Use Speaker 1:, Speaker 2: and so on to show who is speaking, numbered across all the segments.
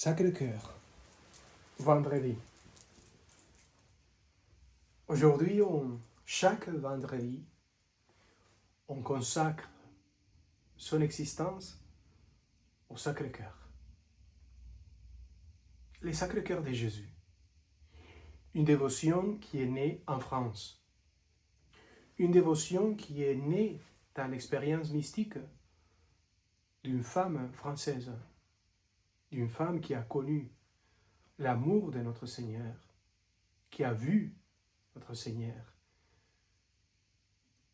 Speaker 1: Sacré-Cœur, vendredi. Aujourd'hui, chaque vendredi, on consacre son existence au Sacré-Cœur. Le Sacré-Cœur de Jésus. Une dévotion qui est née en France. Une dévotion qui est née dans l'expérience mystique d'une femme française, d'une femme qui a connu l'amour de notre Seigneur, qui a vu notre Seigneur,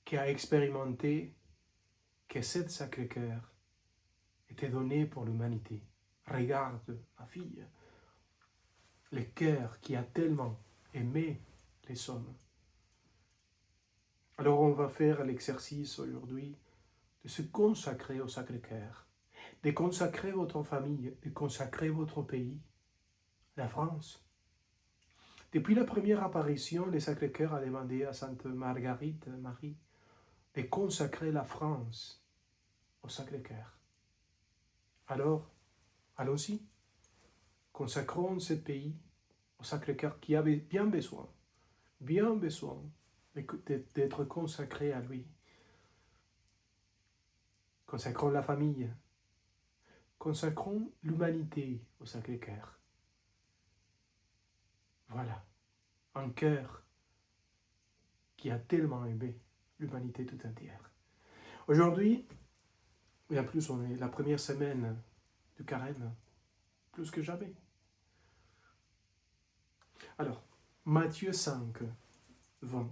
Speaker 1: qui a expérimenté que cet Sacré-Cœur était donné pour l'humanité. Regarde, ma fille, le cœur qui a tellement aimé les hommes. Alors on va faire l'exercice aujourd'hui de se consacrer au Sacré-Cœur, de consacrer votre famille, de consacrer votre pays, la France. Depuis la première apparition, le Sacré-Cœur a demandé à Sainte Marguerite Marie de consacrer la France au Sacré-Cœur. Alors, allons-y, consacrons ce pays au Sacré-Cœur qui avait bien besoin d'être consacré à lui. Consacrons la famille, consacrons l'humanité au Sacré-Cœur. Voilà, un cœur qui a tellement aimé l'humanité tout entière. Aujourd'hui, et en plus on est la première semaine du carême, plus que jamais. Alors, Matthieu 5, 20.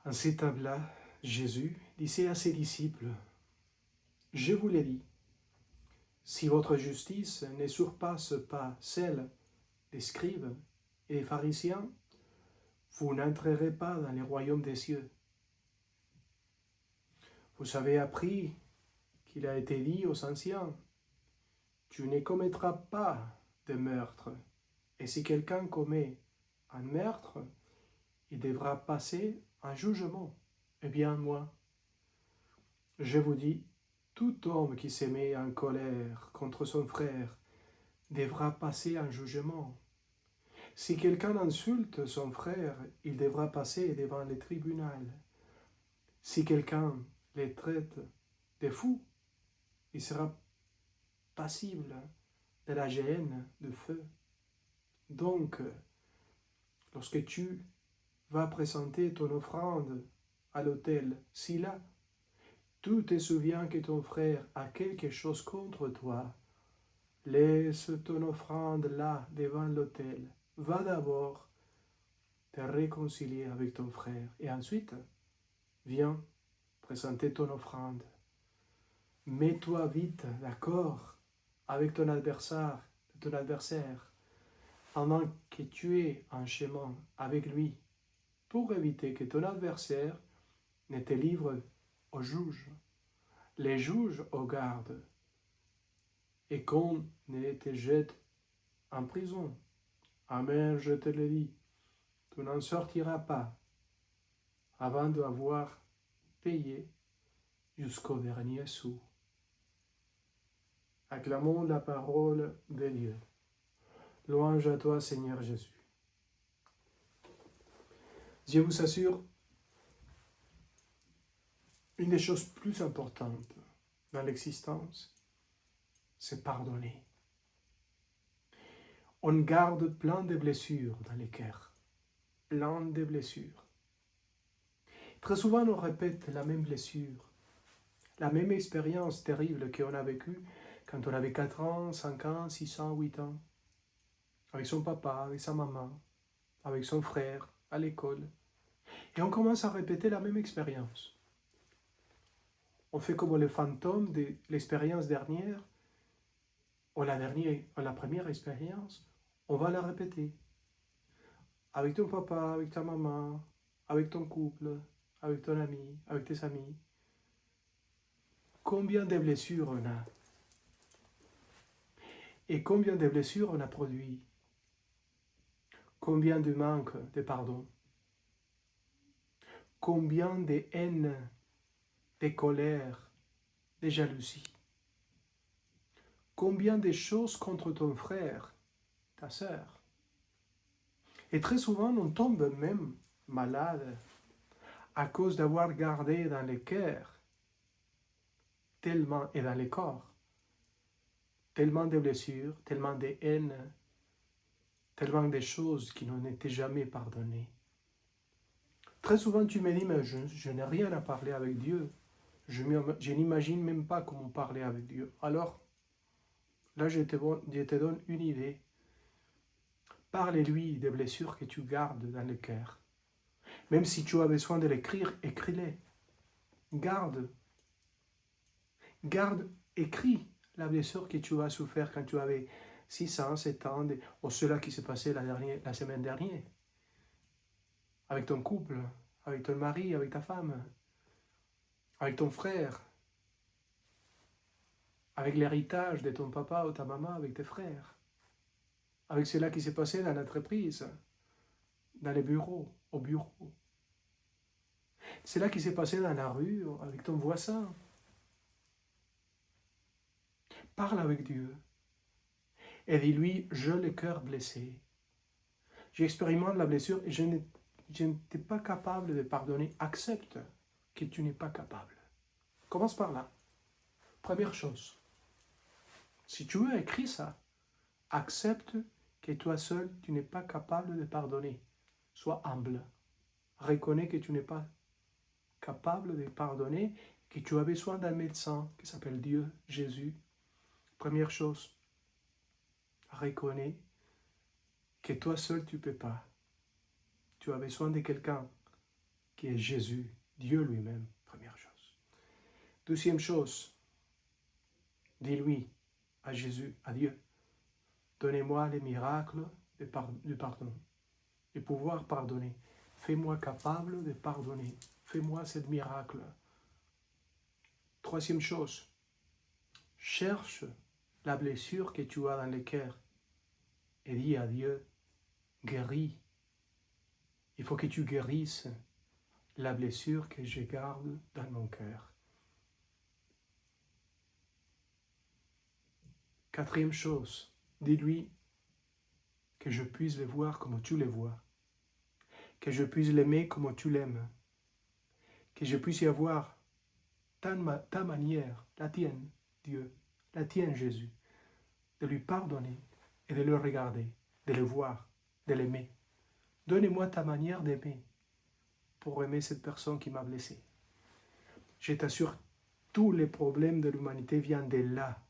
Speaker 1: En ces temps-là, Jésus disait à ses disciples, « Je vous l'ai dit, si votre justice ne surpasse pas celle des scribes et des pharisiens, vous n'entrerez pas dans le royaume des cieux. Vous avez appris qu'il a été dit aux anciens, « Tu ne commettras pas de meurtre, et si quelqu'un commet un meurtre, il devra passer un jugement. Eh bien moi, je vous dis, tout homme qui se met en colère contre son frère devra passer un jugement. Si quelqu'un insulte son frère, il devra passer devant le tribunal. Si quelqu'un les traite de fous, il sera passible de la géhenne de feu. Donc, lorsque tu vas présenter ton offrande à l'autel, si là, tu te souviens que ton frère a quelque chose contre toi, laisse ton offrande là, devant l'autel. Va d'abord te réconcilier avec ton frère et ensuite, viens présenter ton offrande. Mets-toi vite d'accord avec ton adversaire, pendant que tu es en chemin avec lui, pour éviter que ton adversaire ne te livre aux juges, les juges aux gardes, et qu'on ne te jette en prison. Amen, je te le dis, tu n'en sortiras pas avant d'avoir payé jusqu'au dernier sou. Acclamons la parole de Dieu. Louange à toi, Seigneur Jésus. Je vous assure, une des choses plus importantes dans l'existence, c'est pardonner. On garde plein de blessures dans les cœurs, plein de blessures. Très souvent, on répète la même blessure, la même expérience terrible qu'on a vécue quand on avait 4 ans, 5 ans, 6 ans, 8 ans, avec son papa, avec sa maman, avec son frère, à l'école. Et on commence à répéter la même expérience. On fait comme le fantôme de l'expérience dernière, ou la première expérience, on va la répéter. Avec ton papa, avec ta maman, avec ton couple, avec ton ami, avec tes amis. Combien de blessures on a? Et combien de blessures on a produit? Combien de manques de pardon? Combien de haine, de colère, de jalousie? combien de choses contre ton frère, ta sœur. Et très souvent, on tombe même malade à cause d'avoir gardé dans le cœur tellement, et dans le corps, tellement de blessures, tellement de haine, tellement de choses qui n'ont été jamais pardonnées. Très souvent, tu me dis, mais je n'ai rien à parler avec Dieu. Je n'imagine même pas comment parler avec Dieu. Alors, là, je te donne une idée. Parle-lui des blessures que tu gardes dans le cœur. Même si tu as besoin de l'écrire, écris-les. Garde, écris la blessure que tu as souffert quand tu avais 6 ans, 7 ans, ou cela qui s'est passé la semaine dernière. Avec ton couple, avec ton mari, avec ta femme, avec ton frère, avec l'héritage de ton papa ou ta maman, avec tes frères, avec cela qui s'est passé dans l'entreprise, dans les bureaux, au bureau. Cela qui s'est passé dans la rue, avec ton voisin. Parle avec Dieu et dis-lui, j'ai le cœur blessé. J'expérimente la blessure et je n'étais pas capable de pardonner. Accepte que tu n'es pas capable. Commence par là. Première chose. Si tu as écrit ça, accepte que toi seul, tu n'es pas capable de pardonner. Sois humble. Reconnais que tu n'es pas capable de pardonner, que tu as besoin d'un médecin qui s'appelle Dieu, Jésus. Première chose, reconnais que toi seul tu ne peux pas. Tu as besoin de quelqu'un qui est Jésus, Dieu lui-même, première chose. Deuxième chose, dis-lui à Jésus, à Dieu, donnez-moi les miracles du pardon, de pouvoir pardonner. Fais-moi capable de pardonner. Fais-moi ce miracle. Troisième chose, cherche la blessure que tu as dans le cœur et dis à Dieu, guéris. Il faut que tu guérisses la blessure que je garde dans mon cœur. Quatrième chose, dis-lui que je puisse le voir comme tu le vois, que je puisse l'aimer comme tu l'aimes, que je puisse y avoir ta manière, la tienne, Dieu, la tienne, Jésus, de lui pardonner et de le regarder, de le voir, de l'aimer. Donne-moi ta manière d'aimer pour aimer cette personne qui m'a blessé. Je t'assure, tous les problèmes de l'humanité viennent de là,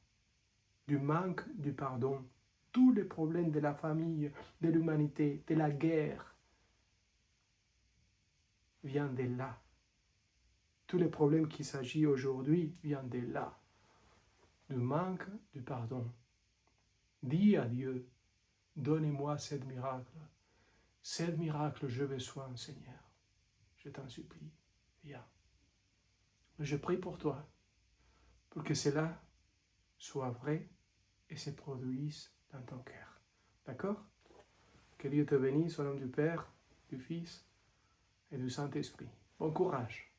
Speaker 1: du manque du pardon. Tous les problèmes de la famille, de l'humanité, de la guerre, viennent de là. Tous les problèmes qu'il s'agit aujourd'hui viennent de là, du manque du pardon. Dis à Dieu, donnez-moi ce miracle. Ce miracle, je besoin, Seigneur. Je t'en supplie, viens. Je prie pour toi, pour que cela soit vrai et se produise dans ton cœur. D'accord? Que Dieu te bénisse au nom du Père, du Fils et du Saint-Esprit. Bon courage.